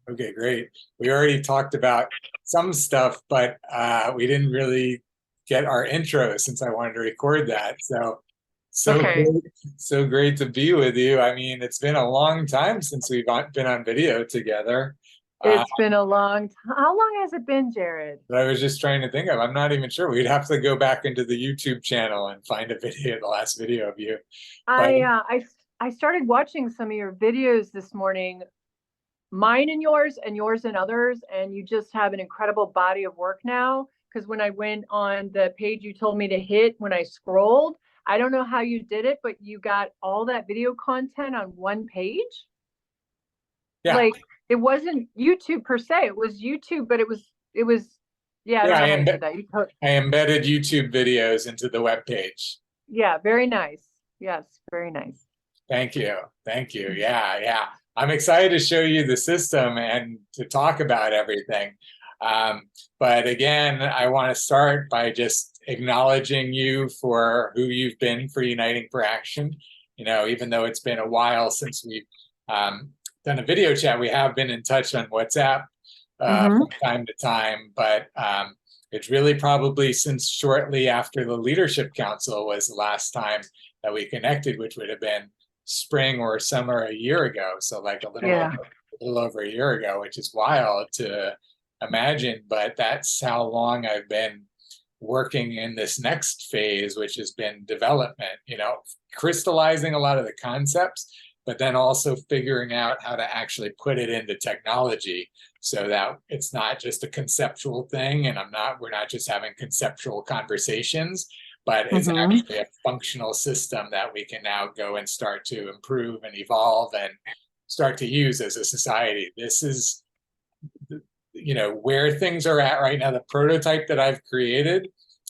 Okay, great. We already talked about some stuff, but we didn't really get our intro since I wanted to record that. So Okay. great, so great to be with you. I mean, it's been a long time since we've been on video together. Uh, It's been a long time. How long has it been, Jared? but I was just trying to think of, I'm not even sure. We'd have to go back into the YouTube channel and find a video, the last video of you. But I started watching some of your videos this morning, mine and yours and others, and you just have an incredible body of work now. Because when I went on the page you told me to hit when I scrolled, I don't know how you did it, but you got all that video content on one page. yeah, Like it wasn't YouTube per se, it was YouTube, but it was yeah, I yeah, don't know how you did that. I embedded YouTube videos into the web page. Yeah, very nice. Yes, very nice. Thank you. Thank you. Yeah, yeah. I'm excited to show you the system and to talk about everything. Um, but again, I want to start by just acknowledging you for who you've been for Uniting for Action. You know, even though it's been a while since we've done a video chat, we have been in touch on WhatsApp Hmm. from time to time. But it's really probably since shortly after the Leadership Council was the last time that we connected, which would have been spring or summer a year ago. So like Yeah. a little over a year ago, which is wild to imagine, but that's how long I've been working in this next phase, which has been development, you know, crystallizing a lot of the concepts, but then also figuring out how to actually put it into technology so that it's not just a conceptual thing and we're not just having conceptual conversations, but it's Hmm. actually a functional system that we can now go and start to improve and evolve and start to use as a society. This is, you know, where things are at right now. The prototype that I've created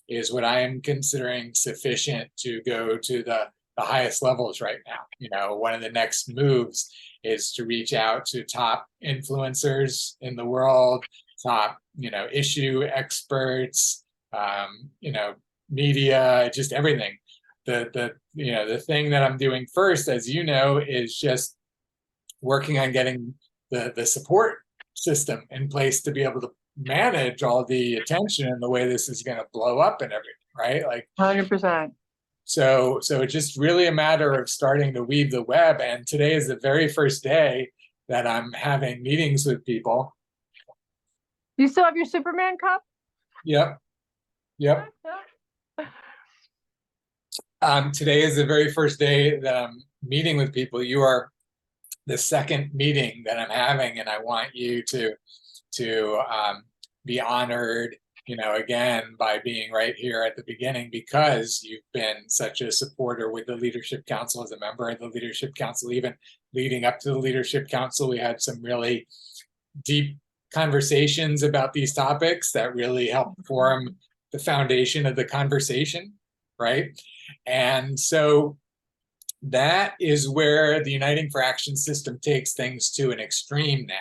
is what I am considering sufficient to go to the highest levels right now. You know, one of the next moves is to reach out to top influencers in the world, top, you know, issue experts, you know, media, just everything. You know, the thing that I'm doing first, as you know, is just working on getting the support system in place to be able to manage all the attention and the way this is going to blow up and everything, right? Like 100%. so it's just really a matter of starting to weave the web. And today is the very first day that I'm having meetings with people. You still have your Superman cup? Yep, yep. Today is the very first day that I'm meeting with people. You are the second meeting that I'm having, and I want you to be honored, you know, again by being right here at the beginning because you've been such a supporter with the Leadership Council as a member of the Leadership Council. Even leading up to the Leadership Council, we had some really deep conversations about these topics that really help form the foundation of the conversation, right? And so that is where the Uniting for Action system takes things to an extreme now,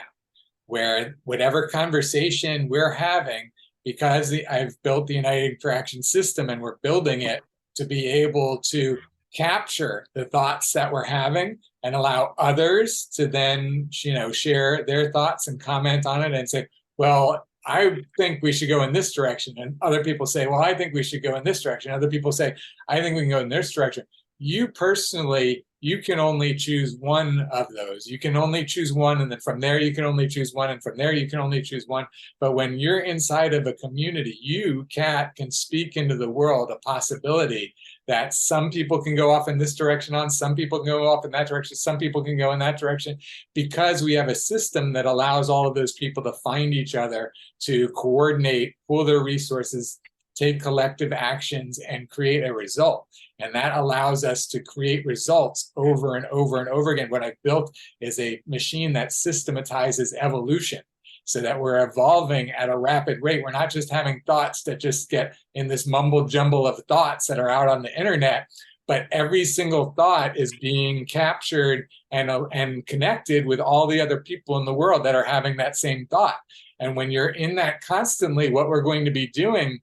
where whatever conversation we're having, because I've built the Uniting for Action system and we're building it to be able to capture the thoughts that we're having and allow others to then, you know, share their thoughts and comment on it and say, well, I think we should go in this direction. And other people say, well, I think we should go in this direction. Other people say, I think we can go in this direction. You personally, you can only choose one of those. You can only choose one, and then from there you can only choose one, and from there you can only choose one. But when you're inside of a community, you, Kat, can speak into the world a possibility that some people can go off in this direction on, some people can go off in that direction, some people can go in that direction, because we have a system that allows all of those people to find each other, to coordinate, pool their resources, take collective actions, and create a result. And that allows us to create results over and over and over again. What I've built is a machine that systematizes evolution so that we're evolving at a rapid rate. We're not just having thoughts that just get in this mumble jumble of thoughts that are out on the internet, but every single thought is being captured and connected with all the other people in the world that are having that same thought. And when you're in that constantly, what we're going to be doing,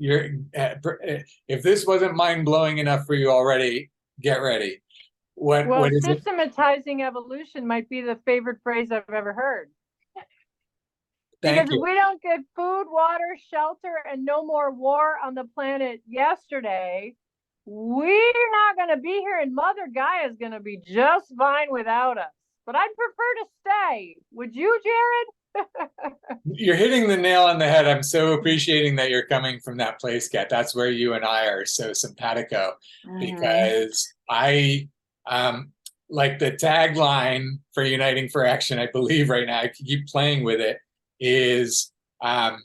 if this wasn't mind-blowing enough for you already, get ready. Well, what is it? systematizing evolution might be the favorite phrase I've ever heard. Thank Because if you. we don't get food, water, shelter, and no more war on the planet yesterday, we're not going to be here, and Mother Gaia is going to be just fine without us. But I'd prefer to stay. Would you, Jared? You're hitting the nail on the head. I'm so appreciating that you're coming from that place, Kat. That's where you and I are so simpatico, because I like the tagline for Uniting for Action, I believe right now, I keep playing with it, is transitioning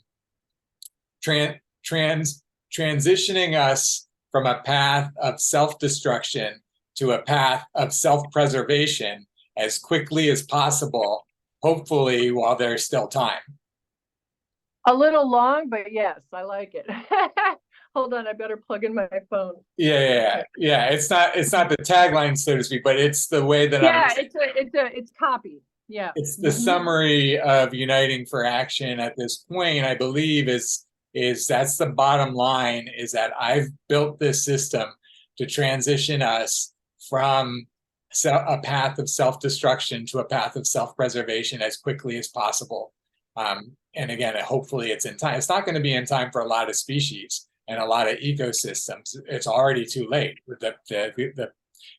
us from a path of self-destruction to a path of self-preservation as quickly as possible, hopefully while there's still time. A little long, but yes, I like it. Hold on, I better plug in my phone. Yeah. It's not the tagline, so to speak, but it's the way that Yeah, it's copied. Yeah. it's the summary of Uniting for Action at this point, I believe, is that's the bottom line, is that I've built this system to transition us from a path of self-destruction to a path of self-preservation as quickly as possible. And again, hopefully it's in time. It's not going to be in time for a lot of species and a lot of ecosystems. It's already too late.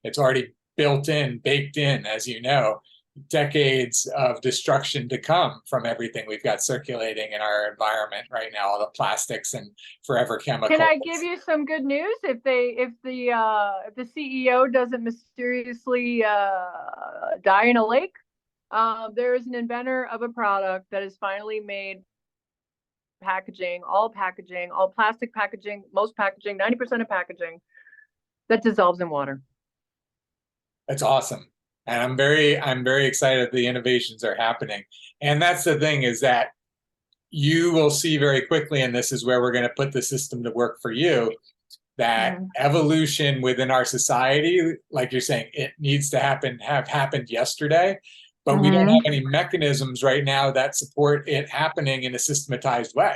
It's already built in, baked in, as you know, decades of destruction to come from everything we've got circulating in our environment right now, all the plastics and forever chemicals. Can I give you some good news? If the CEO doesn't mysteriously die in a lake, there is an inventor of a product that has finally made packaging, all plastic packaging, most packaging, 90% of packaging that dissolves in water. That's awesome. And I'm very excited that the innovations are happening. And that's the thing, is that you will see very quickly, and this is where we're going to put the system to work for you, that evolution within our society, like you're saying, it needs to have happened yesterday, but we don't have any mechanisms right now that support it happening in a systematized way.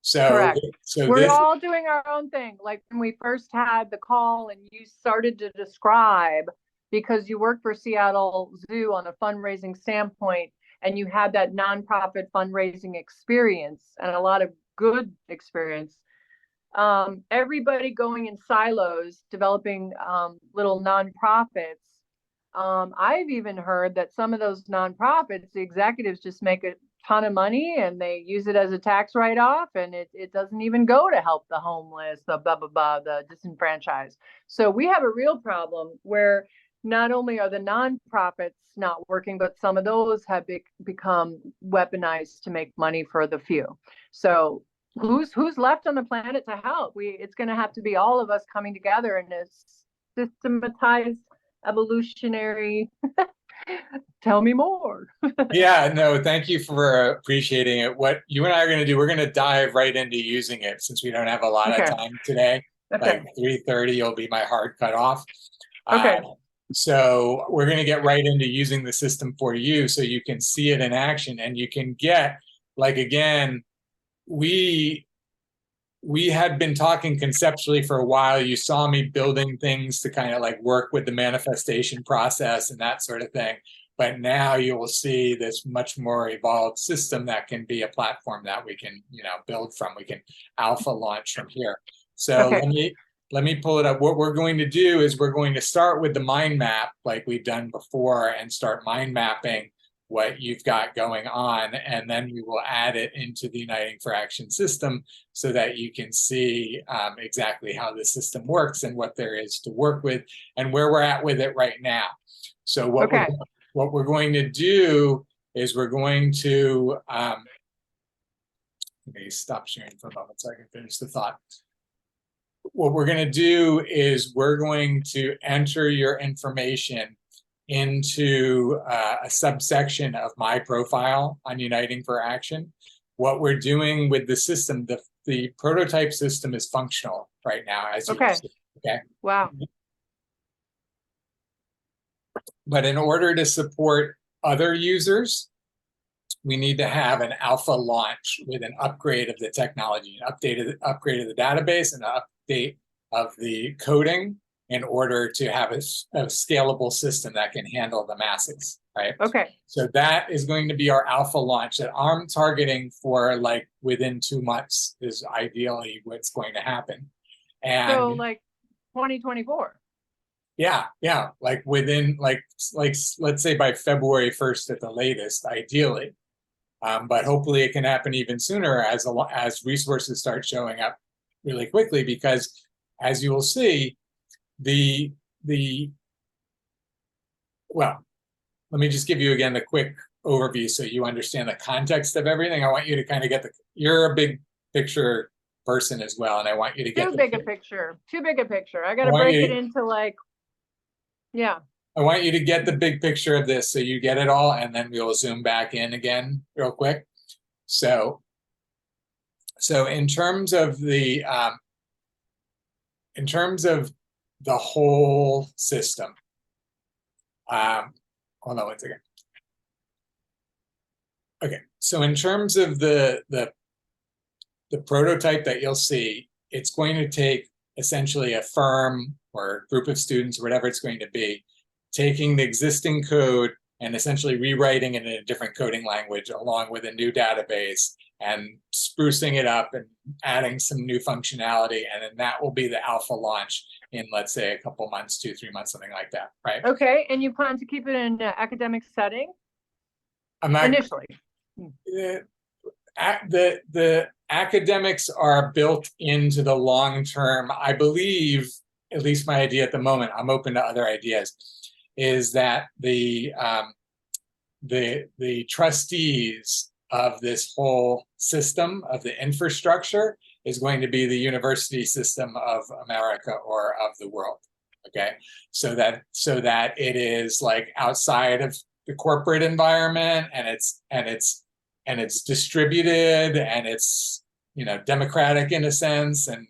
So, correct. We're all doing our own thing. Like when we first had the call and you started to describe, because you worked for Seattle Zoo on a fundraising standpoint, and you had that nonprofit fundraising experience and a lot of good experience. Everybody going in silos, developing little nonprofits. I've even heard that some of those nonprofits, the executives just make a ton of money and they use it as a tax write-off, and it doesn't even go to help the homeless, the blah, blah, blah, the disenfranchised. So we have a real problem where not only are the nonprofits not working, but some of those have become weaponized to make money for the few. So who's left on the planet to help? It's going to have to be all of us coming together in a systematized evolutionary. Tell me more. Yeah, no, thank you for appreciating it. What you and I are going to do, we're going to dive right into using it, since we don't have a lot of time today. Like 3:30 will be my hard cut off. So we're going to get right into using the system for you, so you can see it in action, and you can get, like, again, we had been talking conceptually for a while. You saw me building things to kind of like work with the manifestation process and that sort of thing. But now you will see this much more evolved system that can be a platform that we can, build from. We can alpha launch from here. So let me pull it up. What we're going to do is we're going to start with the mind map, like we've done before, and start mind mapping what you've got going on, and then we will add it into the Uniting for Action system so that you can see exactly how the system works and what there is to work with and where we're at with it right now. So what we're going to do is we're going to let me stop sharing for a moment so I can finish the thought. What we're going to do is we're going to enter your information into a subsection of my profile on Uniting for Action. What we're doing with the system, the prototype system is functional right now, as you can see. Okay. Wow. But in order to support other users, we need to have an alpha launch with an upgrade of the technology, an upgrade of the database, and an update of the coding in order to have a scalable system that can handle the masses, right? Okay. So that is going to be our alpha launch that I'm targeting for like within 2 months is ideally what's going to happen. And so like 2024. yeah, like within like let's say by February 1st at the latest, ideally. But hopefully it can happen even sooner as resources start showing up really quickly, because as you will see, well, let me just give you again the quick overview so you understand the context of everything. I want you to kind of get you're a big picture person as well, and I want you to get too big a picture. I got to break it into like, yeah. I want you to get the big picture of this so you get it all, and then we'll zoom back in again real quick. So in terms of the whole system, hold on one second. Okay, so in terms of the prototype that you'll see, it's going to take essentially a firm or a group of students or whatever it's going to be, taking the existing code and essentially rewriting it in a different coding language along with a new database and sprucing it up and adding some new functionality. And then that will be the alpha launch in, let's say, a couple months, 2-3 months, something like that, right? Okay, and you plan to keep it in an academic setting? I'm not initially. The academics are built into the long term. I believe, at least my idea at the moment, I'm open to other ideas, is that the trustees of this whole system of the infrastructure is going to be the university system of America or of the world. Okay, so that it is like outside of the corporate environment, and it's distributed, and it's, you know, democratic in a sense, and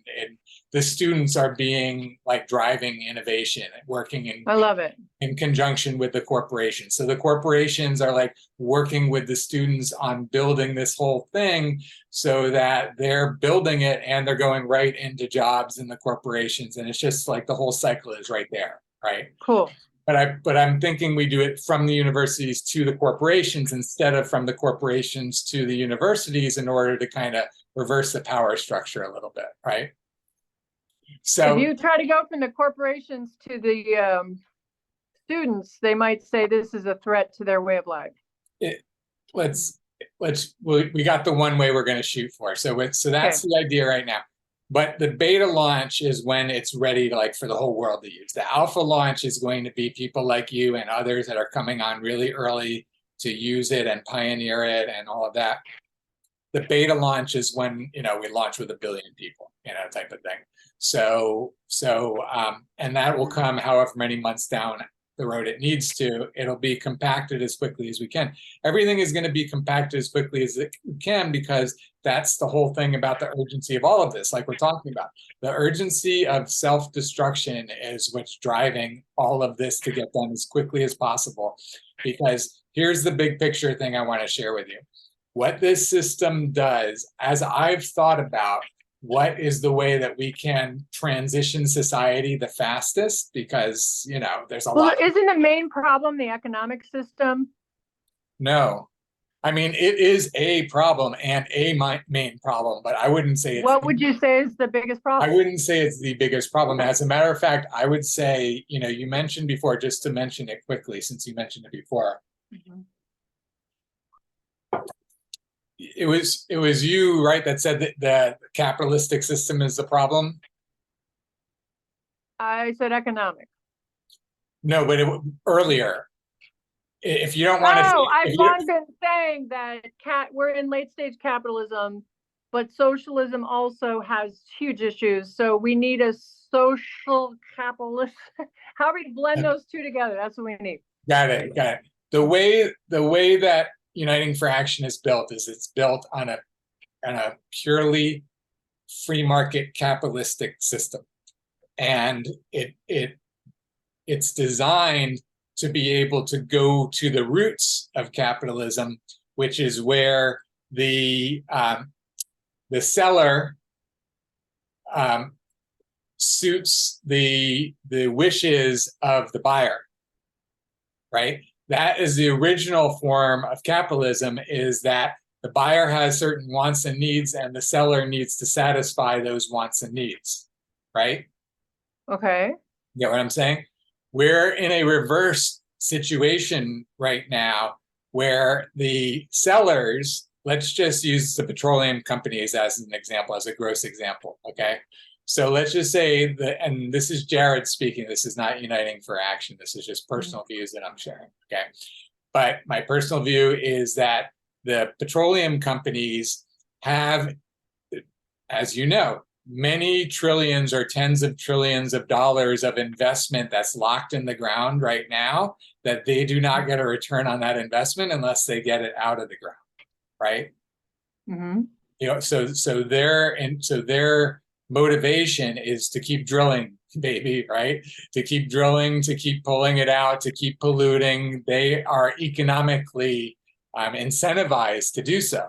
the students are being like driving innovation and working in, I love it, in conjunction with the corporations. So the corporations are like working with the students on building this whole thing so that they're building it and they're going right into jobs in the corporations. And it's just like the whole cycle is right there, right? Cool. But I'm thinking we do it from the universities to the corporations instead of from the corporations to the universities, in order to kind of reverse the power structure a little bit, right? So if you try to go from the corporations to the students, they might say this is a threat to their way of life. We got the one way we're going to shoot for. So that's okay. The idea right now. But the beta launch is when it's ready to, like, for the whole world to use. The alpha launch is going to be people like you and others that are coming on really early to use it and pioneer it and all of that. The beta launch is when, you know, we launch with 1 billion people, you know, type of thing. And that will come however many months down the road it needs to. It'll be compacted as quickly as we can. Everything is going to be compacted as quickly as it can, because that's the whole thing about the urgency of all of this, like we're talking about. The urgency of self-destruction is what's driving all of this to get done as quickly as possible. Because here's the big picture thing I want to share with you. What this system does, as I've thought about what is the way that we can transition society the fastest, because, you know, there's a lot. Isn't the main problem the economic system? No. I mean, it is a problem and a main problem, but I wouldn't say it's... What would you say is the biggest problem? I wouldn't say it's the biggest problem. As a matter of fact, I would say, you know, you mentioned before, just to mention it quickly, since you mentioned it before. Mm-hmm. It was you, right, that said that the capitalistic system is the problem? I said economic. No, but earlier. If you don't want to... I've long been saying that we're in late stage capitalism, but socialism also has huge issues. So we need a social capitalist. How do we blend those two together? That's what we need. Got it. The way that Uniting for Action is built is it's built on a purely free market capitalistic system, and it's designed to be able to go to the roots of capitalism, which is where the seller suits the wishes of the buyer, right? That is the original form of capitalism, is that the buyer has certain wants and needs and the seller needs to satisfy those wants and needs, right? Okay. You know what I'm saying? We're in a reverse situation right now where the sellers, let's just use the petroleum companies as an example, as a gross example, okay? So let's just say that, and this is Jared speaking, this is not Uniting for Action, this is just personal views that I'm sharing, okay? But my personal view is that the petroleum companies have, as you know, many trillions or tens of trillions of dollars of investment that's locked in the ground right now, that they do not get a return on that investment unless they get it out of the ground, right? Mm-hmm. You know, so their motivation is to keep drilling, baby, right? To keep drilling, to keep pulling it out, to keep polluting. They are economically incentivized to do so,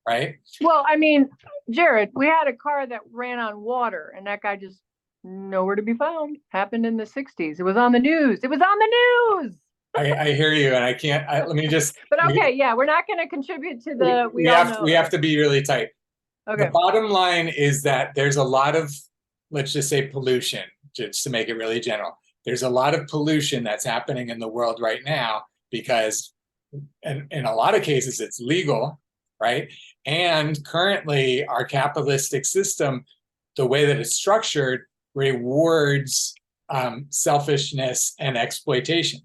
right? Well, I mean, Jared, we had a car that ran on water and that guy just nowhere to be found. Happened in the 60s. It was on the news. It was on the news. I hear you, and I can't. Let me just. But okay, yeah, we're not going to contribute to the. We have to be really tight. Okay. The bottom line is that there's a lot of, let's just say, pollution, just to make it really general. There's a lot of pollution that's happening in the world right now because, in a lot of cases, it's legal, right? And currently, our capitalistic system, the way that it's structured, rewards selfishness and exploitation.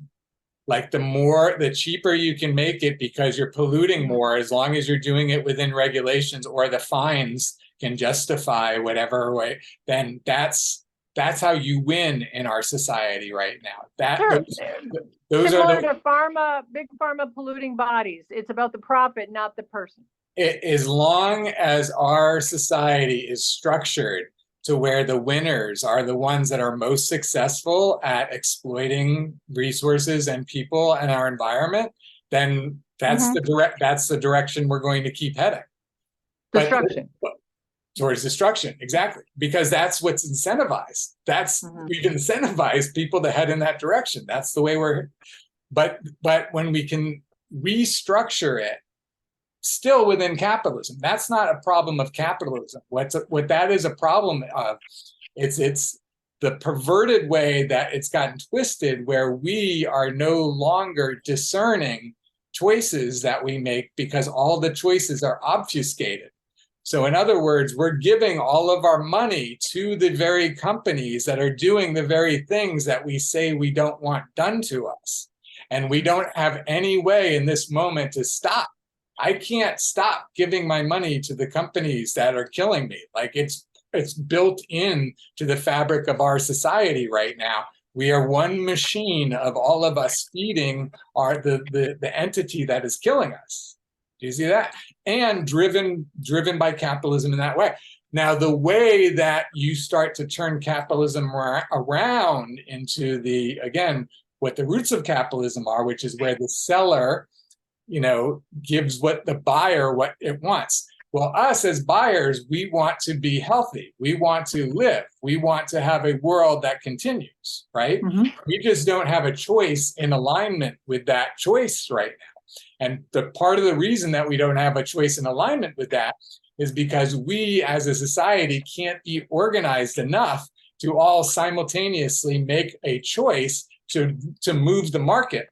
Like the cheaper you can make it because you're polluting more, as long as you're doing it within regulations or the fines can justify whatever way, then that's how you win in our society right now. Sure. Those Similar are to big pharma polluting bodies. It's about the profit, not the person. as long as our society is structured to where the winners are the ones that are most successful at exploiting resources and people and our environment, then that's the direction we're going to keep heading. Destruction. Towards destruction, exactly, because that's what's incentivized. We've incentivized people to head in that direction. That's the way but when we can restructure it still within capitalism, that's not a problem of capitalism. What that is a problem of, it's the perverted way that it's gotten twisted, where we are no longer discerning choices that we make because all the choices are obfuscated. So in other words, we're giving all of our money to the very companies that are doing the very things that we say we don't want done to us. And we don't have any way in this moment to stop. I can't stop giving my money to the companies that are killing me. Like it's built in to the fabric of our society right now. We are one machine of all of us feeding the entity that is killing us. Do you see that? And driven by capitalism in that way. Now, the way that you start to turn capitalism around into what the roots of capitalism are, which is where the seller, gives what the buyer what it wants. Well, us as buyers, we want to be healthy. We want to live. We want to have a world that continues, right? We just don't have a choice in alignment with that choice right now. And the part of the reason that we don't have a choice in alignment with that is because we as a society can't be organized enough to all simultaneously make a choice to move the market.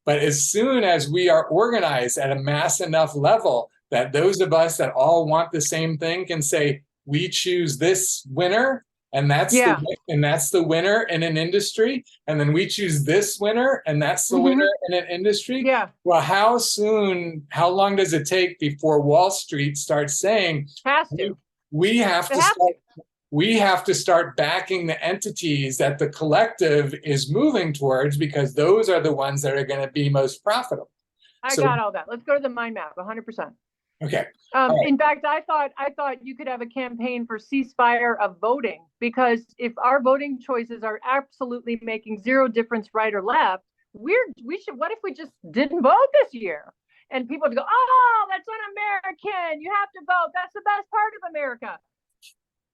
But as soon as we are organized at a mass enough level that those of us that all want the same thing can say, we choose this winner, and that's the winner in an industry, and then we choose this winner, and that's the winner in an industry. Yeah. Well, how long does it take before Wall Street starts saying, we have to start backing the entities that the collective is moving towards, because those are the ones that are going to be most profitable. I got all that. Let's go to the mind map, 100%. Okay. Right. In fact, I thought you could have a campaign for ceasefire of voting, because if our voting choices are absolutely making zero difference right or left, what if we just didn't vote this year? And people would go, oh, that's un-American. You have to vote. That's the best part of America.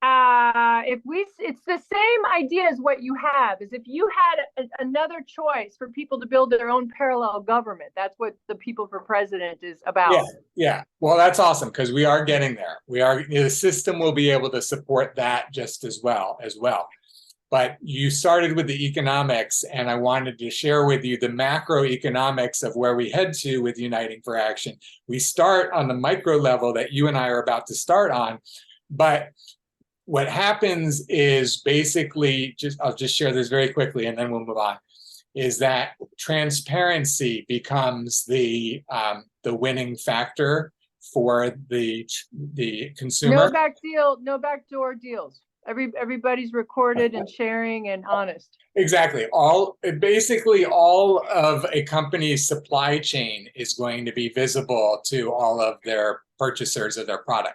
It's the same idea as what you have, is if you had another choice for people to build their own parallel government. That's what the People for President is about. Yeah, yeah. Well, that's awesome because we are getting there. The system will be able to support that just as well. But you started with the economics, and I wanted to share with you the macroeconomics of where we head to with Uniting for Action. We start on the micro level that you and I are about to start on, but what happens is basically, I'll just share this very quickly and then we'll move on, is that transparency becomes the winning factor for the consumer. No backdoor deals. Everybody's recorded and sharing and honest. Exactly. Basically all of a company's supply chain is going to be visible to all of their purchasers of their product.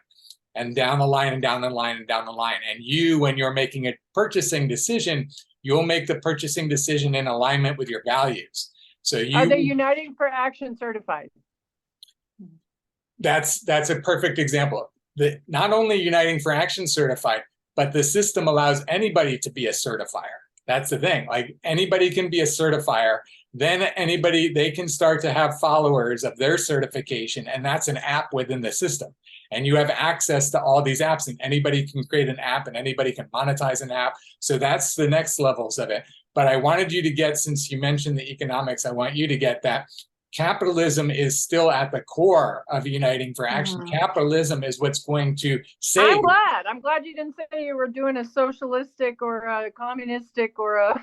And down the line and down the line and down the line. And you, when you're making a purchasing decision, you'll make the purchasing decision in alignment with your values. So Are they Uniting for Action certified? That's a perfect example. Not only Uniting for Action certified, but the system allows anybody to be a certifier. That's the thing. Like anybody can be a certifier. Then they can start to have followers of their certification, and that's an app within the system. And you have access to all these apps, and anybody can create an app and anybody can monetize an app. So that's the next levels of it. But I wanted you to get, since you mentioned the economics, I want you to get that capitalism is still at the core of Uniting for Action. Capitalism is what's going to save. I'm glad you didn't say you were doing a socialistic or a communistic or a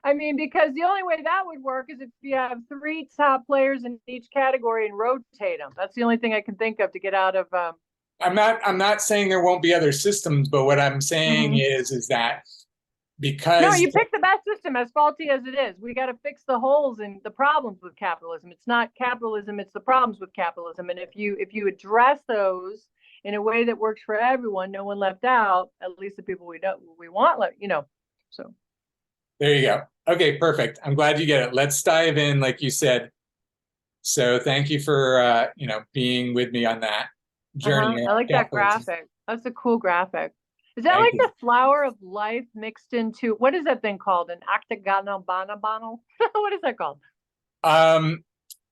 I mean, because the only way that would work is if you have 3 top players in each category and rotate them. That's the only thing I can think of to get out of. I'm not saying there won't be other systems, but what I'm saying is that because no, you pick the best system, as faulty as it is. We got to fix the holes and the problems with capitalism. It's not capitalism; it's the problems with capitalism. And if you address those in a way that works for everyone, no one left out, at least the people we want, so. There you go. Okay, perfect. I'm glad you get it. Let's dive in, like you said. So thank you for being with me on that journey. I like that graphic. That's a cool graphic. Is that like the flower of life mixed into, what is that thing called? An octagonal bonobonal? What is that called?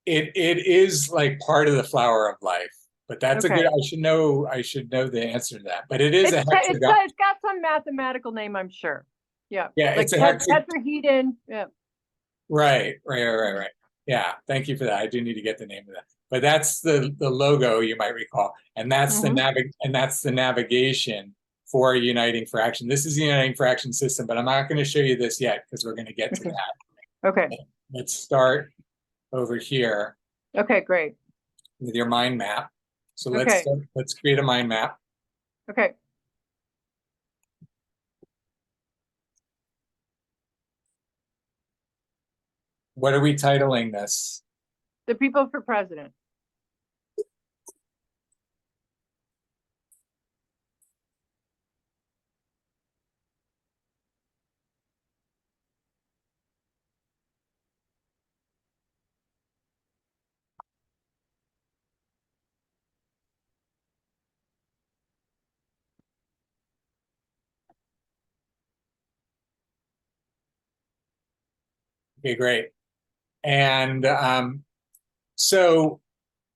It is like part of the flower of life, but that's a good. I should know the answer to that. But it is a hexagon. It's got some mathematical name, I'm sure. Yeah. Yeah, like it's a hexagon. Tetrahedron. Yeah. Right. Yeah, thank you for that. I do need to get the name of that. But that's the logo, you might recall, and that's the navigation for Uniting for Action. This is the Uniting for Action system, but I'm not going to show you this yet because we're going to get to that. Okay. Let's start over here. Okay, great. With your mind map. So let's create a mind map. Okay. What are we titling this? The People for President. Okay, great. And so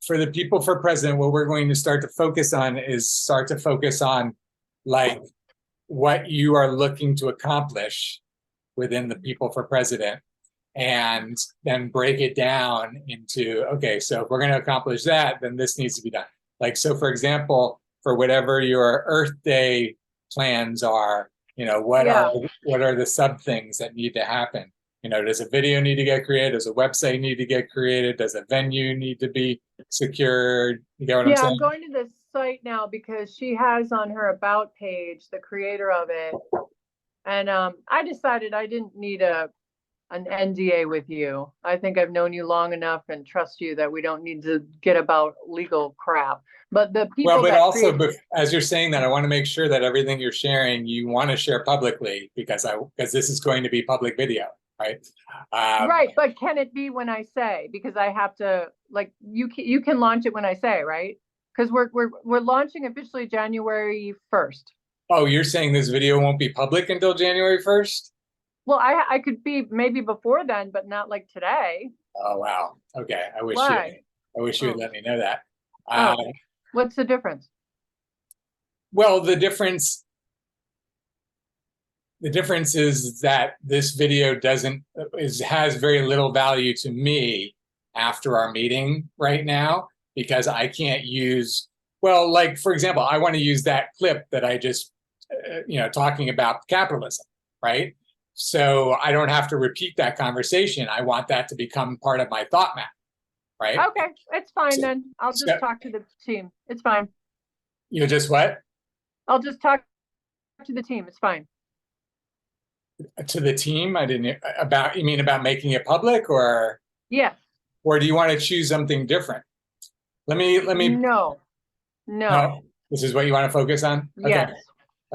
for the People for President, what we're going to start to focus on like what you are looking to accomplish within the People for President, and then break it down into, okay, so if we're going to accomplish that, then this needs to be done. Like, so for example, for whatever your Earth Day plans are, what are the sub things that need to happen? Does a video need to get created? Does a website need to get created? Does a venue need to be secured? You get what I'm saying? I'm going to the site now because she has on her About page, the creator of it. And I decided I didn't need an NDA with you. I think I've known you long enough and trust you that we don't need to get about legal crap. But the people but as you're saying that, I want to make sure that everything you're sharing, you want to share publicly because this is going to be public video. Right. Right. But can it be when I say, because I have to, like, you can launch it when I say, right? Because we're launching officially January 1st. Oh, you're saying this video won't be public until January 1st? Well, I could be maybe before then, but not like today. Oh, wow. Okay. Why? I wish you would Oh, let me know that. oh, what's the difference? Well, the difference is that this video has very little value to me after our meeting right now because I can't use, well, like for example, I want to use that clip that I just talking about capitalism, right? So I don't have to repeat that conversation. I want that to become part of my thought map, right? Okay, it's fine So, then. I'll so just talk to the team. It's fine. you just what? I'll just talk to the team. It's fine. To the team? I didn't about, you mean about making it public, Yes. or do you want to choose something different? Let me No. No. no, this is what you want to focus on? Okay. Yes.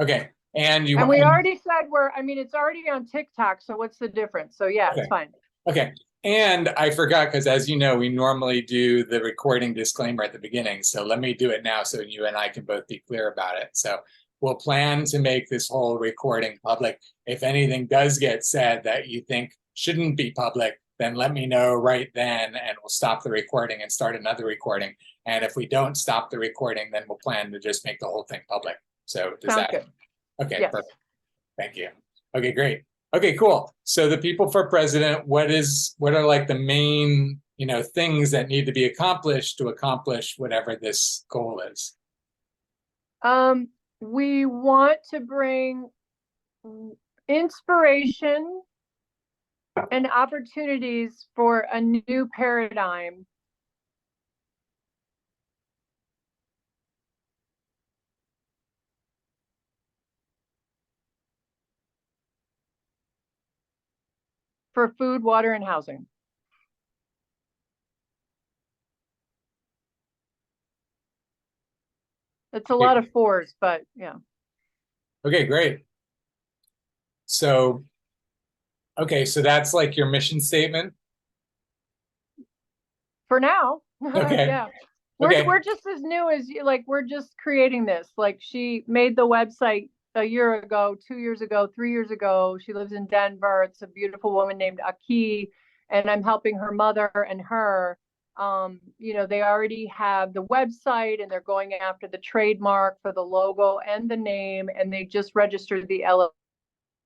Okay. And you And want, we already said I mean, it's already on TikTok, so what's the difference? So yeah, okay. it's fine. Okay. And I forgot because as you know, we normally do the recording disclaimer at the beginning. So let me do it now so you and I can both be clear about it. So we'll plan to make this whole recording public. If anything does get said that you think shouldn't be public, then let me know right then and we'll stop the recording and start another recording. And if we don't stop the recording, then we'll plan to just make the whole thing public. So does Sounds that? good. Okay, Yes. perfect. Thank you. Okay, great. Okay, cool. So the people for president, what are like the main, things that need to be accomplished to accomplish whatever this goal is? We want to bring inspiration and opportunities for a new paradigm for food, water, and housing. It's a lot of fours, but yeah. Okay, great. So, okay, so that's like your mission statement. For now. Okay. Yeah. Okay. We're just as new as you, like we're just creating this. Like she made the website a year ago, 2 years ago, 3 years ago. She lives in Denver. It's a beautiful woman named Aki, and I'm helping her mother and her. They already have the website and they're going after the trademark for the logo and the name, and they just registered the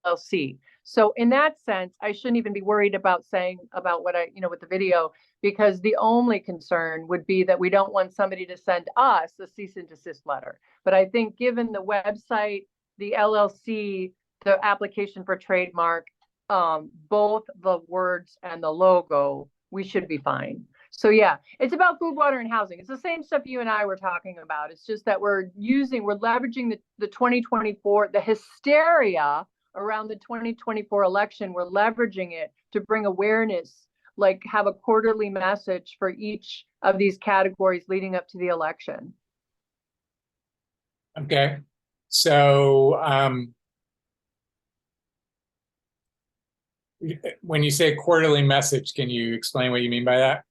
LLC. So in that sense, I shouldn't even be worried about saying about what with the video, because the only concern would be that we don't want somebody to send us a cease and desist letter. But I think given the website, the LLC, the application for trademark, both the words and the logo, we should be fine. So yeah, it's about food, water, and housing. It's the same stuff you and I were talking about. It's just that we're leveraging the 2024, the hysteria around the 2024 election. We're leveraging it to bring awareness, like have a quarterly message for each of these categories leading up to the election. Okay. So, when you say quarterly message, can you explain what you mean by that?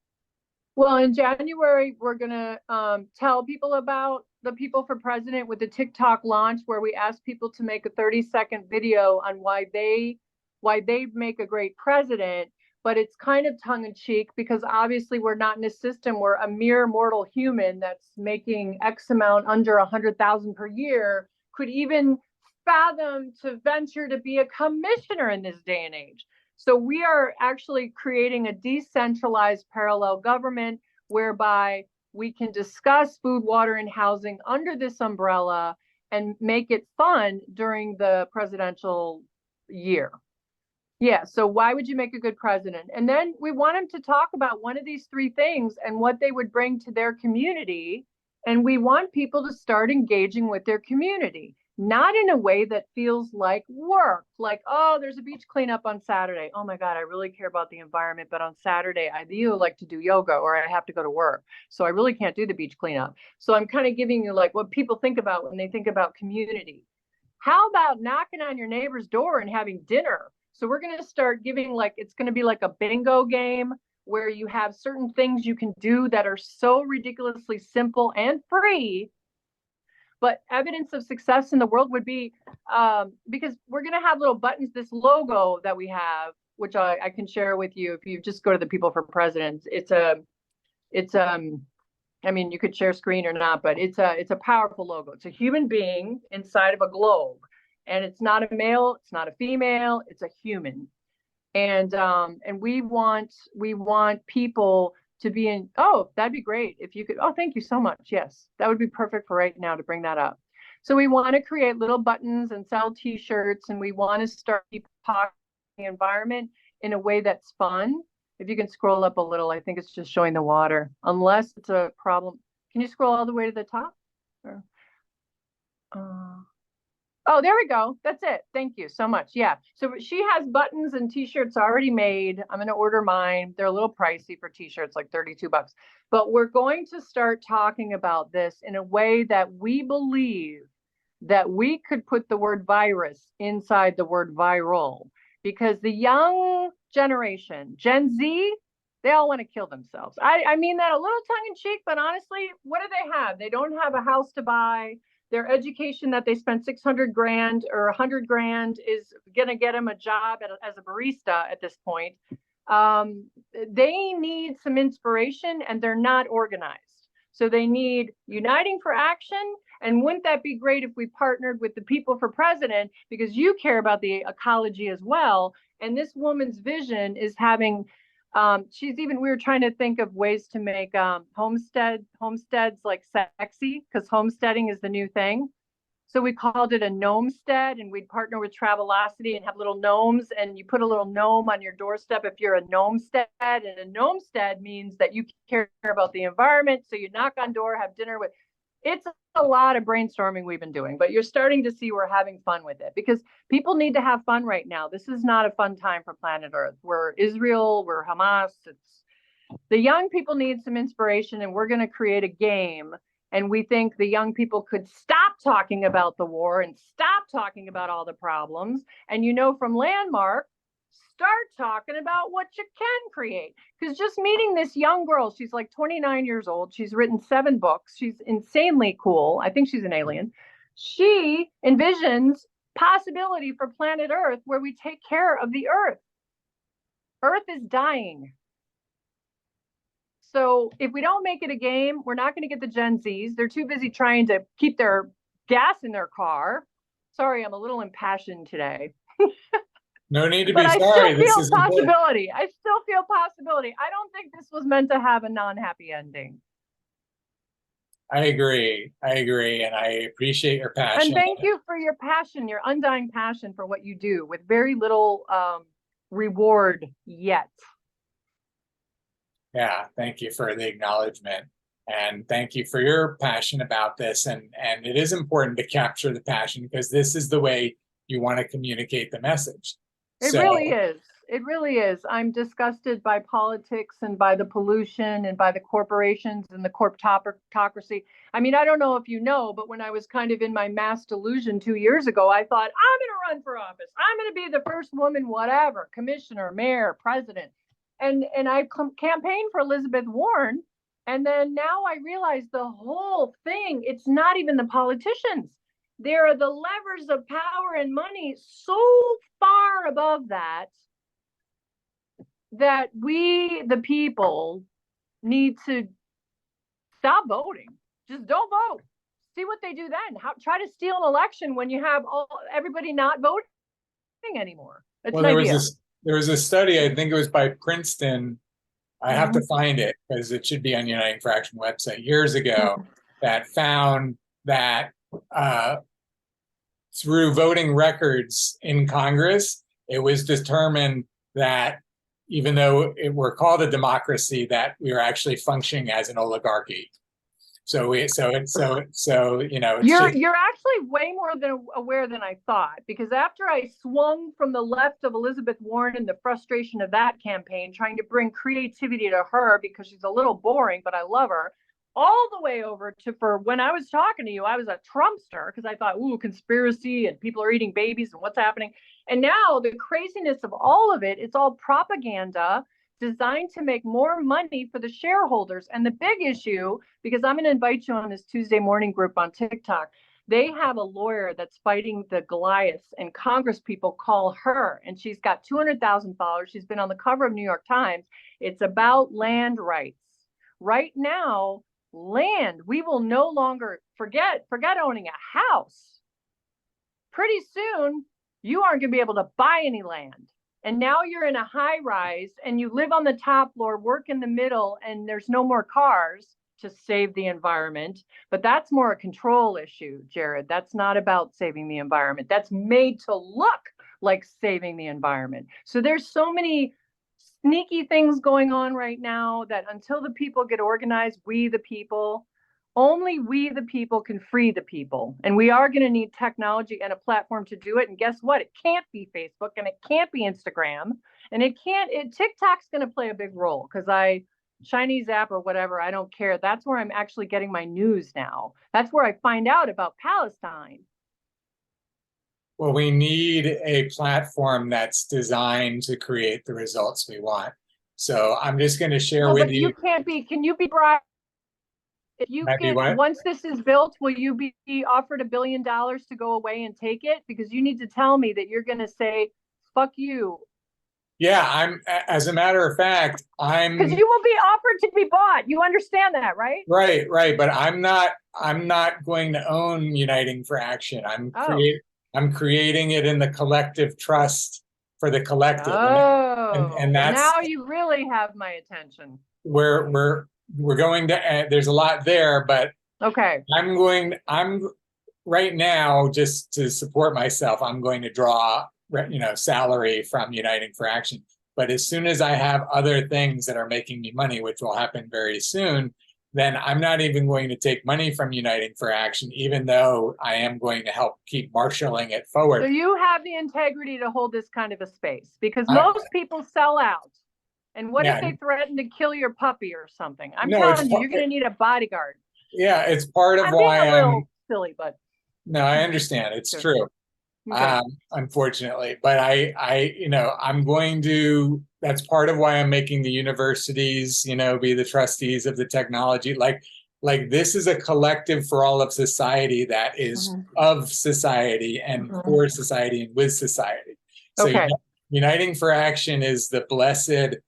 Well, in January, we're going to tell people about the People for President with the TikTok launch, where we ask people to make a 30-second video on why they make a great president. But it's kind of tongue in cheek because obviously we're not in a system. We're a mere mortal human that's making X amount under 100,000 per year could even fathom to venture to be a commissioner in this day and age. So we are actually creating a decentralized parallel government whereby we can discuss food, water, and housing under this umbrella and make it fun during the presidential year. Yeah, so why would you make a good president? And then we want them to talk about one of these three things and what they would bring to their community. And we want people to start engaging with their community, not in a way that feels like work, like, oh, there's a beach cleanup on Saturday. Oh my God, I really care about the environment, but on Saturday, I do like to do yoga or I have to go to work. So I really can't do the beach cleanup. So I'm kind of giving you like what people think about when they think about community. How about knocking on your neighbor's door and having dinner? So we're going to start giving it's going to be like a bingo game where you have certain things you can do that are so ridiculously simple and free, But evidence of success in the world would be, because we're going to have little buttons, this logo that we have, which I can share with you if you just go to the People for Presidents. It's I mean, you could share screen or not, but it's a powerful logo. It's a human being inside of a globe, and it's not a male, it's not a female, it's a human. And we want people to be in. Oh, that'd be great if you could. Oh, thank you so much. Yes, that would be perfect for right now to bring that up. So we want to create little buttons and sell T-shirts, and we want to start talking the environment in a way that's fun. If you can scroll up a little, I think it's just showing the water, unless it's a problem. Can you scroll all the way to the top? Or, oh, there we go. That's it. Thank you so much. Yeah. So she has buttons and T-shirts already made. I'm going to order mine. They're a little pricey for T-shirts, like 32 bucks. But we're going to start talking about this in a way that we believe that we could put the word virus inside the word viral, because the young generation, Gen Z, they all want to kill themselves. I mean that a little tongue in cheek, but honestly, what do they have? They don't have a house to buy. Their education that they spent 600 grand or 100 grand is going to get them a job as a barista at this point. They need some inspiration, and they're not organized. So they need uniting for action. And wouldn't that be great if we partnered with the People for President, because you care about the ecology as well. And this woman's vision is having, we were trying to think of ways to make homesteads like sexy, because homesteading is the new thing. So we called it a gnomestead, and we'd partner with Travelocity and have little gnomes, and you put a little gnome on your doorstep if you're a gnomestead. And a gnomestead means that you care about the environment. So you knock on door, have dinner with. It's a lot of brainstorming we've been doing, but you're starting to see we're having fun with it, because people need to have fun right now. This is not a fun time for planet Earth. We're Israel, we're Hamas. The young people need some inspiration, and we're going to create a game. And we think the young people could stop talking about the war and stop talking about all the problems. And from Landmark, start talking about what you can create. Because just meeting this young girl, she's like 29 years old. She's written 7 books. She's insanely cool. I think she's an alien. She envisions possibility for planet Earth where we take care of the Earth. Earth is dying. So if we don't make it a game, we're not going to get the Gen Zs. They're too busy trying to keep their gas in their car. Sorry, I'm a little impassioned today. No need to be but sorry. I still feel possibility. I still feel possibility. I don't think this was meant to have a non-happy ending. I agree. And I appreciate your passion. And thank you for your passion, your undying passion for what you do with very little reward yet. Yeah, thank you for the acknowledgement, and thank you for your passion about this. And it is important to capture the passion, because this is the way you want to communicate the message. It really is. It really is. I'm disgusted by politics and by the pollution and by the corporations and the corptocracy. I mean, I don't know if you know, but when I was kind of in my mass delusion 2 years ago, I thought, I'm going to run for office. I'm going to be the first woman, whatever, commissioner, mayor, president. And I campaigned for Elizabeth Warren. And then now I realize the whole thing, it's not even the politicians. There are the levers of power and money so far above that we, the people, need to stop voting. Just don't vote. See what they do then. Try to steal an election when you have everybody not voting anymore. It's an idea. There was a study, I think it was by Princeton. I have to find it because it should be on Uniting for Action website years ago, that found that through voting records in Congress, it was determined that even though we're called a democracy, that we are actually functioning as an oligarchy. You're actually way more aware than I thought, because after I swung from the left of Elizabeth Warren and the frustration of that campaign, trying to bring creativity to her because she's a little boring, but I love her, all the way over to, for when I was talking to you, I was a Trumpster because I thought, ooh, conspiracy and people are eating babies and what's happening. And now the craziness of all of it, it's all propaganda designed to make more money for the shareholders. And the big issue, because I'm going to invite you on this Tuesday morning group on TikTok, They have a lawyer that's fighting the Goliaths, and Congress people call her, and she's got 200,000 followers. She's been on the cover of New York Times. It's about land rights. Right now, land, we will no longer forget owning a house. Pretty soon, you aren't going to be able to buy any land. And now you're in a high rise and you live on the top floor, work in the middle, and there's no more cars to save the environment. But that's more a control issue, Jared. That's not about saving the environment. That's made to look like saving the environment. So there's so many sneaky things going on right now that until the people get organized, we the people, only we the people can free the people. And we are going to need technology and a platform to do it. And guess what? It can't be Facebook and it can't be Instagram. And TikTok's going to play a big role because Chinese app or whatever, I don't care. That's where I'm actually getting my news now. That's where I find out about Palestine. Well, we need a platform that's designed to create the results we want. So I'm just going to share with you. Can you be bribed? If you can, once this is built, will you be offered $1 billion to go away and take it? Because you need to tell me that you're going to say, fuck you. Yeah, as a matter of fact, because you will be offered to be bought. You understand that, right? Right. But I'm not going to own Uniting for Action. I'm creating it in the collective trust for the collective. And that's now you really have my attention. We're going to, there's a lot there, but okay. I'm right now, just to support myself, I'm going to draw, salary from Uniting for Action. But as soon as I have other things that are making me money, which will happen very soon, then I'm not even going to take money from Uniting for Action, even though I am going to help keep marshaling it forward. So you have the integrity to hold this kind of a space, because most people sell out. And what if they threaten to kill your puppy or something? I'm telling you, you're going to need a bodyguard. Yeah, it's part of why I'm being a little silly, but no, I understand. It's true. Okay. Unfortunately, but I'm going to, that's part of why I'm making the universities, be the trustees of the technology. Like this is a collective for all of society that is of society and for society and with society. So Uniting for Action is the blessed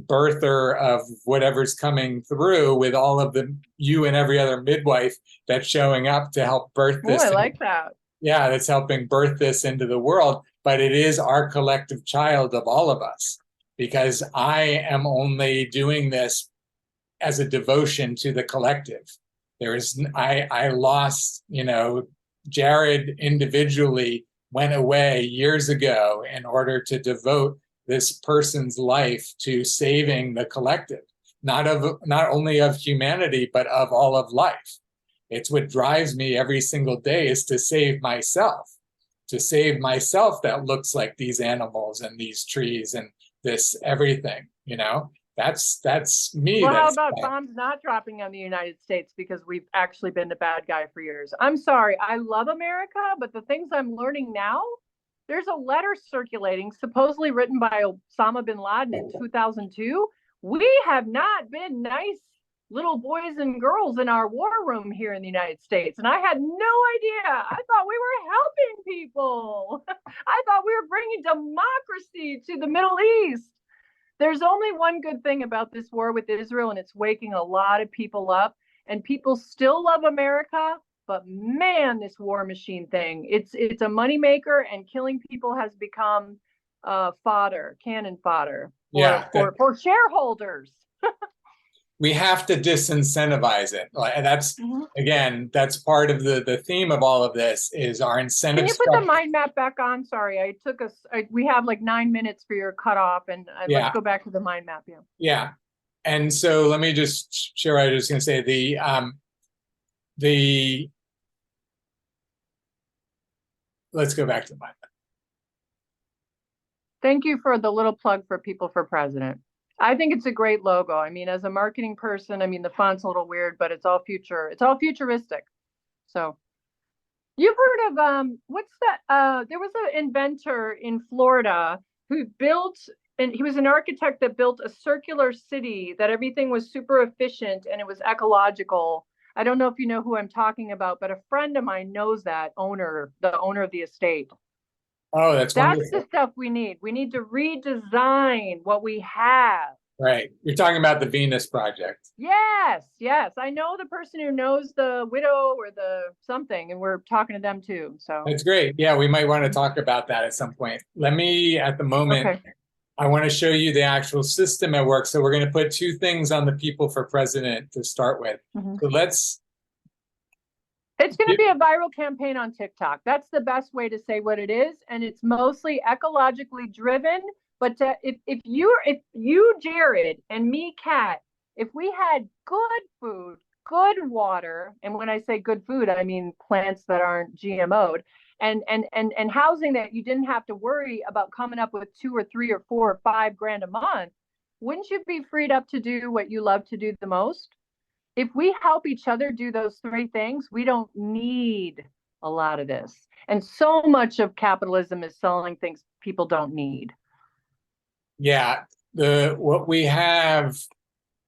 birther of whatever's coming through, with all of you and every other midwife that's showing up to help birth this. I like that. Yeah, that's helping birth this into the world, but it is our collective child of all of us, because I am only doing this as a devotion to the collective. I lost, Jared individually went away years ago in order to devote this person's life to saving the collective, not only of humanity, but of all of life. It's what drives me every single day, is to save myself that looks like these animals and these trees and this everything, that's me. Well, how about bombs not dropping on the United States because we've actually been the bad guy for years? I'm sorry, I love America, but the things I'm learning now, there's a letter circulating, supposedly written by Osama bin Laden in 2002. We have not been nice little boys and girls in our war room here in the United States. And I had no idea. I thought we were helping people. I thought we were bringing democracy to the Middle East. There's only one good thing about this war with Israel, and it's waking a lot of people up. And people still love America, but man, this war machine thing, it's a moneymaker, and killing people has become cannon fodder for shareholders. We have to disincentivize it. And that's, again, that's part of the theme of all of this, is our incentive. Can you put the mind map back on? Sorry, we have like 9 minutes for your cutoff, and let's go back to the mind map. Yeah. And so let me just share, I was just going to say let's go back to the mind map. Thank you for the little plug for People for President. I think it's a great logo. I mean, as a marketing person, the font's a little weird, but it's all futuristic. So you've heard of, what's that? There was an inventor in Florida who and he was an architect that built a circular city that everything was super efficient and it was ecological. I don't know if you know who I'm talking about, but a friend of mine knows that owner, the owner of the estate. Oh, that's That's wonderful. the stuff we need. We need to redesign what we have. Right. You're talking about the Venus Project. Yes, yes. I know the person who knows the widow or the something, and we're talking to them too. So, That's great. Yeah, we might want to talk about that at some point. Let me, at the moment, okay. I want to show you the actual system at work. So we're going to put two things on the People for President to start with. Mhm. So let's. It's going to be a viral campaign on TikTok. That's the best way to say what it is, and it's mostly ecologically driven. But if you, Jared, and me, Kat, if we had good food, good water, and when I say good food, I mean plants that aren't GMO'd, and housing that you didn't have to worry about coming up with 2 or 3 or 4 or 5 grand a month, wouldn't you be freed up to do what you love to do the most? If we help each other do those 3 things, we don't need a lot of this. And so much of capitalism is selling things people don't need. Yeah, what we have,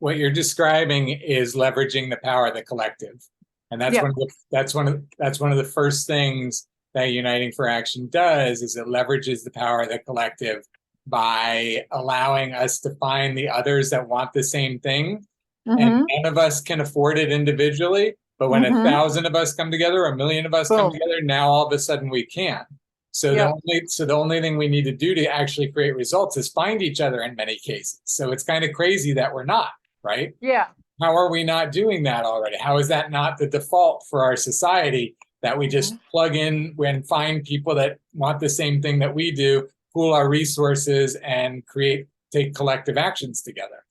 what you're describing is leveraging the power of the collective, and that's Yeah. one of the first things that Uniting for Action does is it leverages the power of the collective by allowing us to find the others that want the same thing. And Mm-hmm. none of us can afford it individually, but when Mm-hmm. 1,000 of us come together, 1,000,000 of us come Boom. together, now all of a sudden we can. So Yep. the only thing we need to do to actually create results is find each other in many cases. So it's kind of crazy that we're not, right? Yeah. How are we not doing that already? How is that not the default for our society, that we just plug in and find people that want the same thing that we do, pool our resources, and take collective actions together?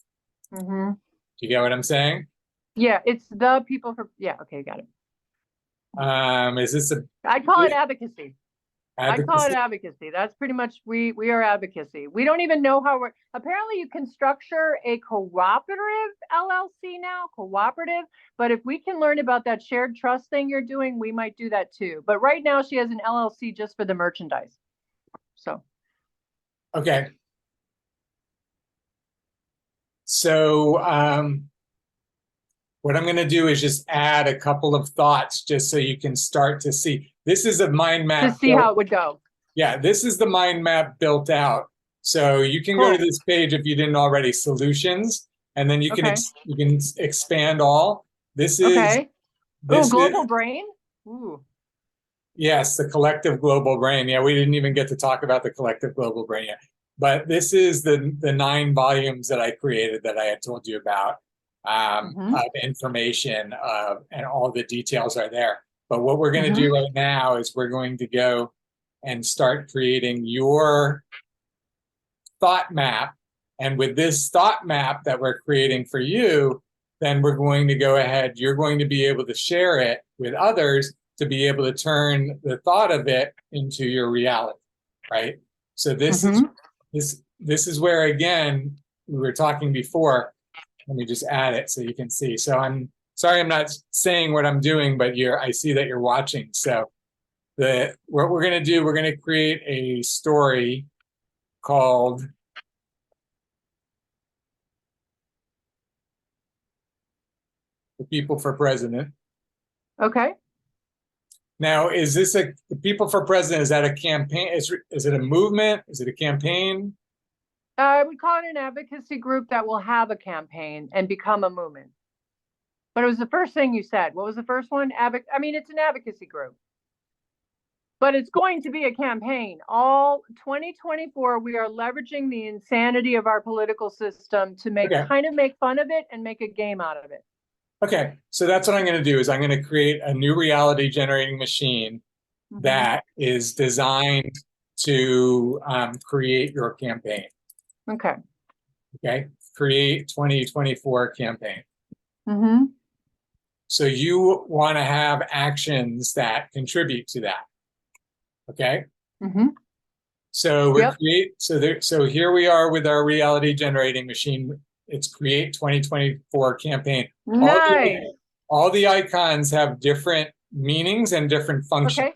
Mm-hmm. Do you get what I'm saying? Yeah, it's the people for, yeah, okay, got it. Is this a I call it advocacy. I call it advocacy? advocacy. That's pretty much, we are advocacy. We don't even know how we're, apparently you can structure a cooperative LLC now, cooperative, but if we can learn about that shared trust thing you're doing, we might do that too. But right now she has an LLC just for the merchandise. So. Okay. So what I'm going to do is just add a couple of thoughts just so you can start to see. This is a mind map. To see how it would go. Yeah, this is the mind map built out. So you can go to this page if you didn't already, solutions, and then you can expand all. This is global brain. Ooh. Yes, the collective global brain. Yeah, we didn't even get to talk about the collective global brain yet. But this is the 9 volumes that I created that I had told you about, of information, and all the details are there. But what we're going to do right now is we're going to go and start creating your thought map. And with this thought map that we're creating for you, then we're going to go ahead, you're going to be able to share it with others to be able to turn the thought of it into your reality, right? So this is where, again, we were talking before. Let me just add it so you can see. So I'm sorry I'm not saying what I'm doing, but I see that you're watching. So what we're going to do, we're going to create a story called The People for President. Okay. Now, is this the People for President? Is that a campaign? Is it a movement? Is it a campaign? I would call it an advocacy group that will have a campaign and become a movement. But it was the first thing you said. What was the first one? I mean, it's an advocacy group. But it's going to be a campaign. All 2024, we are leveraging the insanity of our political system to make fun of it and make a game out of it. Okay, so that's what I'm going to do is I'm going to create a new reality generating machine that is designed to create your campaign. Okay. Okay, create 2024 campaign. So you want to have actions that contribute to that. Okay. So we're so here we are with our reality generating machine. It's create 2024 campaign. Nice. All the icons have different meanings and different functions.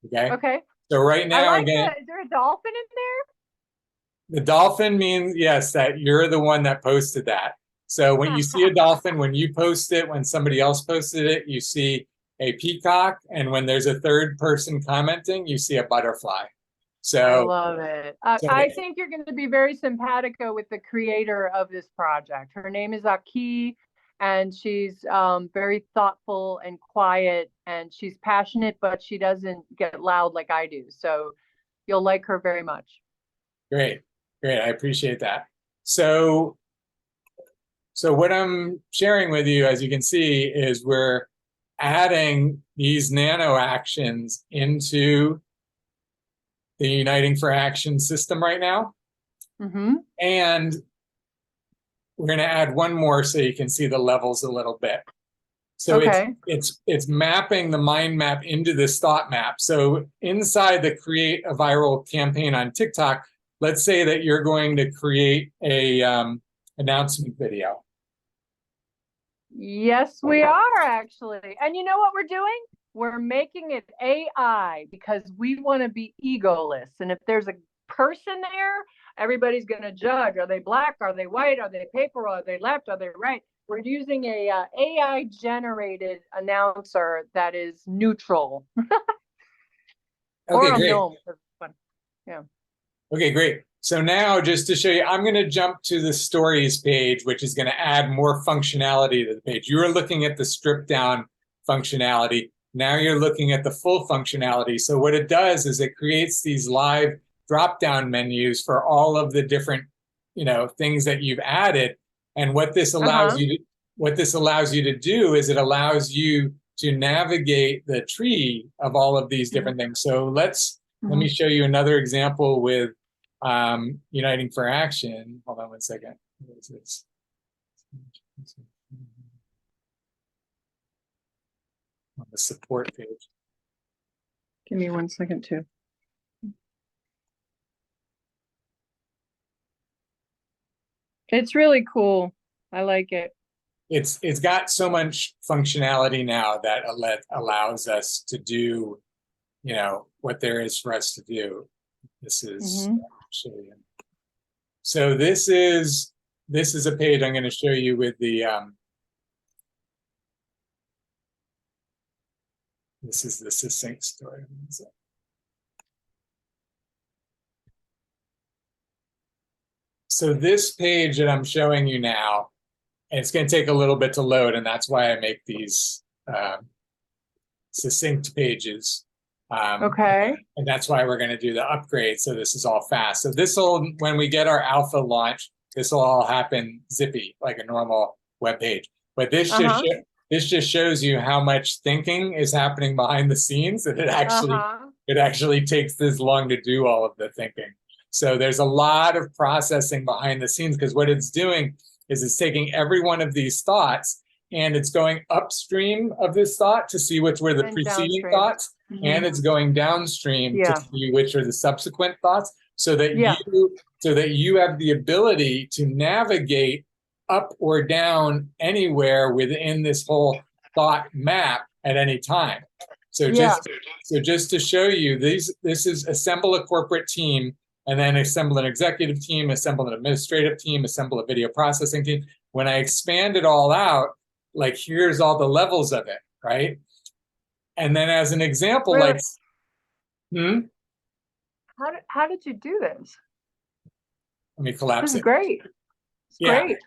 Okay. So right now, again, is there a dolphin in there? The dolphin means, yes, that you're the one that posted that. So when you see a dolphin, when you post it, when somebody else posted it, you see a peacock. And when there's a third person commenting, you see a butterfly. I So, love it. so I think you're going to be very simpatico with the creator of this project. Her name is Aki, and she's very thoughtful and quiet, and she's passionate, but she doesn't get loud like I do. So you'll like her very much. great, great. I appreciate that. So what I'm sharing with you, as you can see, is we're adding these nano actions into the Uniting for Action system right now. Mm-hmm. And we're going to add one more so you can see the levels a little bit. So Okay. it's mapping the mind map into this thought map. So inside the create a viral campaign on TikTok, let's say that you're going to create a announcement video. Yes, we are actually. And you know what we're doing? We're making it AI because we want to be egoless. And if there's a person there, everybody's going to judge. Are they black? Are they white? Are they paper? Are they left? Are they right? We're using a AI generated announcer that is neutral. Okay, or great. unknown. Yeah. Okay, great. So now just to show you, I'm going to jump to the stories page, which is going to add more functionality to the page. You were looking at the stripped down functionality. Now you're looking at the full functionality. So what it does is it creates these live drop-down menus for all of the different, things that you've added. And what this allows you to do is it allows you to navigate the tree of all of these different things. So let me show you another example with Uniting for Action. Hold on one second. What is this? On the support page. Give me 1 second too. It's really cool. I like it. It's got so much functionality now that allows us to do, what there is for us to do. This is show you. So this is a page I'm going to show you with the this is the succinct story. So this page that I'm showing you now, and it's going to take a little bit to load, and that's why I make these succinct pages. Okay. And that's why we're going to do the upgrade. So this is all fast. So this will, when we get our alpha launch, this will all happen zippy, like a normal web page. But this just shows you how much thinking is happening behind the scenes, and it actually takes this long to do all of the thinking. So there's a lot of processing behind the scenes, because what it's doing is it's taking every one of these thoughts and it's going upstream of this thought to see which were the preceding thoughts, and it's going downstream to see which are the subsequent thoughts, so that you have the ability to navigate up or down anywhere within this whole thought map at any time. So just to show you, this is assemble a corporate team, and then assemble an executive team, assemble an administrative team, assemble a video processing team. When I expand it all out, like here's all the levels of it, right? And then as an example, really? How did you do this? Let me collapse This is it. great. It's great.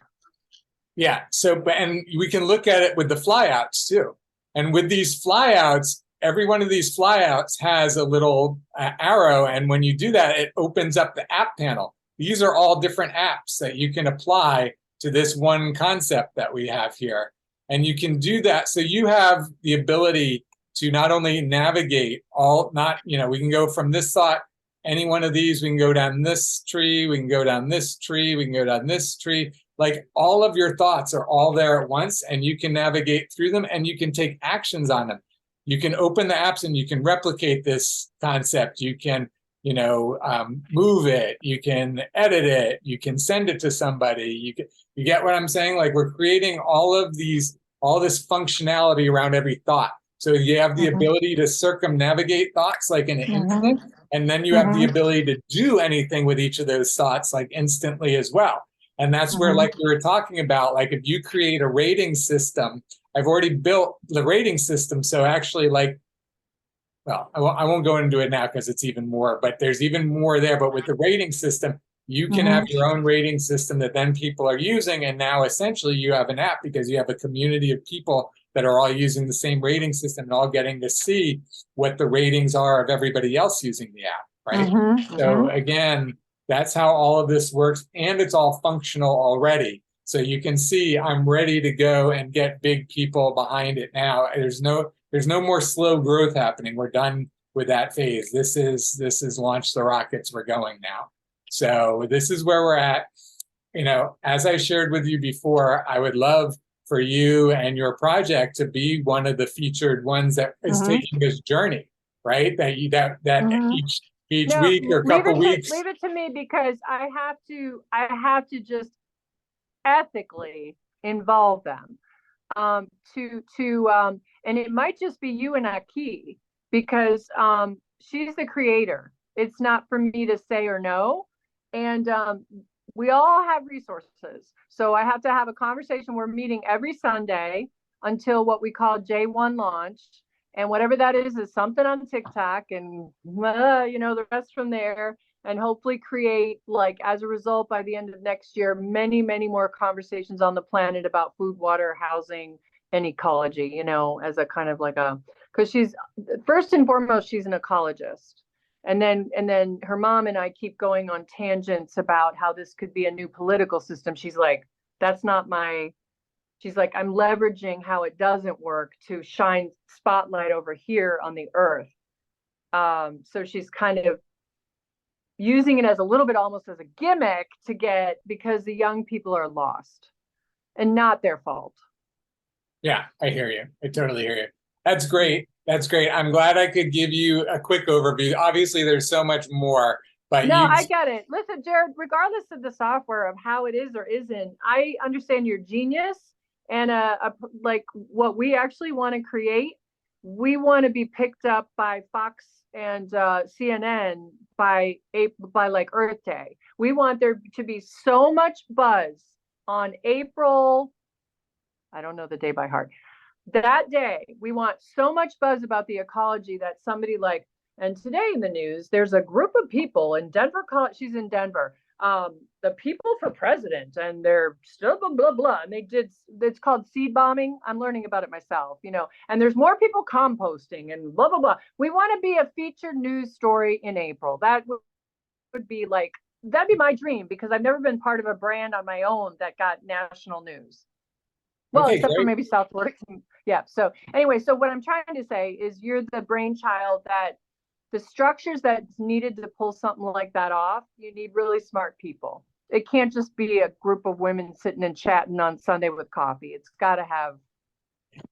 Yeah. So, and we can look at it with the flyouts too. And with these flyouts, every one of these flyouts has a little arrow. And when you do that, it opens up the app panel. These are all different apps that you can apply to this one concept that we have here. And you can do that. So you have the ability to not only navigate we can go from this thought, any one of these, we can go down this tree, we can go down this tree, we can go down this tree. Like all of your thoughts are all there at once, and you can navigate through them, and you can take actions on them. You can open the apps and you can replicate this concept. You can, move it, you can edit it, you can send it to somebody. You get what I'm saying? Like we're creating all this functionality around every thought. So you have the ability to circumnavigate thoughts like in an instant, and then you have the ability to do anything with each of those thoughts like instantly as well. And that's where, like we were talking about, like if you create a rating system, I've already built the rating system. So actually, like, well, I won't go into it now because it's even more, but there's even more there. But with the rating system, you can have your own rating system that then people are using. And now essentially you have an app because you have a community of people that are all using the same rating system and all getting to see what the ratings are of everybody else using the app, right? So again, that's how all of this works, and it's all functional already. So you can see I'm ready to go and get big people behind it now. There's no more slow growth happening. We're done with that phase. This is launch the rockets. We're going now. So this is where we're at. You know, as I shared with you before, I would love for you and your project to be one of the featured ones that is taking this journey, right? That each No, week or couple weeks. Leave it to me, because I have to just ethically involve them. And it might just be you and Aki, because she's the creator. It's not for me to say or no. And we all have resources. So I have to have a conversation. We're meeting every Sunday until what we call J1 launch. And whatever that is something on TikTok, and the rest from there. And hopefully create, like, as a result, by the end of next year, many, many more conversations on the planet about food, water, housing, and ecology, as a kind of like because she's, first and foremost, she's an ecologist. And then her mom and I keep going on tangents about how this could be a new political system. She's like, that's not my, she's like, I'm leveraging how it doesn't work to shine spotlight over here on the earth. So she's kind of using it as a little bit almost as a gimmick to get, because the young people are lost and not their fault. Yeah, I hear you. I totally hear you. That's great. That's great. I'm glad I could give you a quick overview. Obviously, there's so much more, but no, I get it. Listen, Jared, regardless of the software, of how it is or isn't, I understand your genius, and like what we actually want to create. We want to be picked up by Fox and CNN by like Earth Day. We want there to be so much buzz on April. I don't know the day by heart. That day, we want so much buzz about the ecology that somebody like, and today in the news, there's a group of people in Denver, she's in Denver, the People for President, and they're still blah, blah, blah. And it's called seed bombing. I'm learning about it myself, and there's more people composting and blah, blah, blah. We want to be a featured news story in April. That would be like, that'd be my dream, because I've never been part of a brand on my own that got national news. Well, okay, except for maybe South Florida. Yeah. So anyway, so what I'm trying to say is you're the brainchild that the structures that's needed to pull something like that off, you need really smart people. It can't just be a group of women sitting and chatting on Sunday with coffee. It's got to have.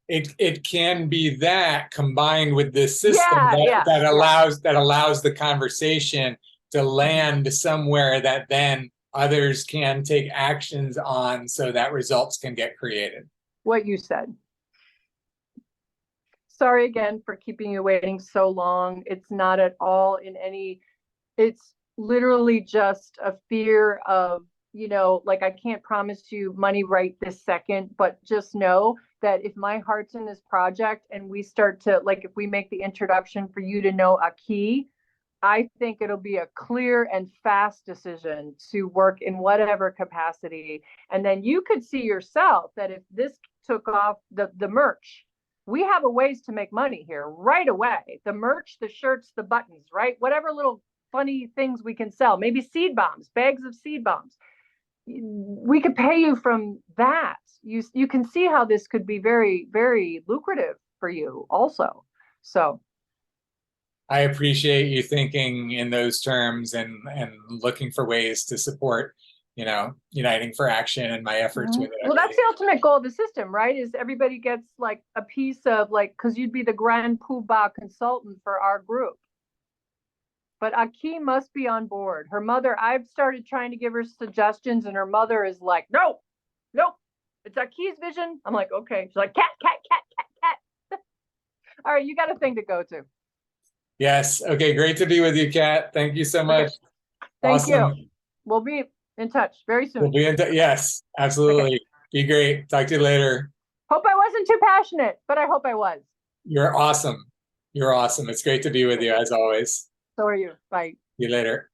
It can be that combined with this system that allows the conversation to land somewhere that then others can take actions on, so that results can get created. What you said. Sorry again for keeping you waiting so long. It's not at all in any, it's literally just a fear of, like, I can't promise you money right this second, but just know that if my heart's in this project and we start to, like, if we make the introduction for you to know Aki, I think it'll be a clear and fast decision to work in whatever capacity. And then you could see yourself that if this took off, the merch, we have a ways to make money here right away. The merch, the shirts, the buttons, right? Whatever little funny things we can sell, maybe seed bombs, bags of seed bombs. We could pay you from that. You can see how this could be very, very lucrative for you also. So I appreciate you thinking in those terms and looking for ways to support, Uniting for Action and my efforts with it. Well, that's the ultimate goal of the system, right? Is everybody gets like a piece of, like, because you'd be the grand poobah consultant for our group. But Aki must be on board. Her mother, I've started trying to give her suggestions, and her mother is like, nope, it's Aki's vision. I'm like, okay. She's like, cat. All right, you got a thing to go to. Yes. Okay. Great to be with you, Kat. Thank you so much. Okay. Thank you. We'll be in touch very soon. We'll be in touch. Yes, absolutely. Be great. Talk to you later. Hope I wasn't too passionate, but I hope I was. You're awesome. You're awesome. It's great to be with you as always. So are you. Bye. See you later.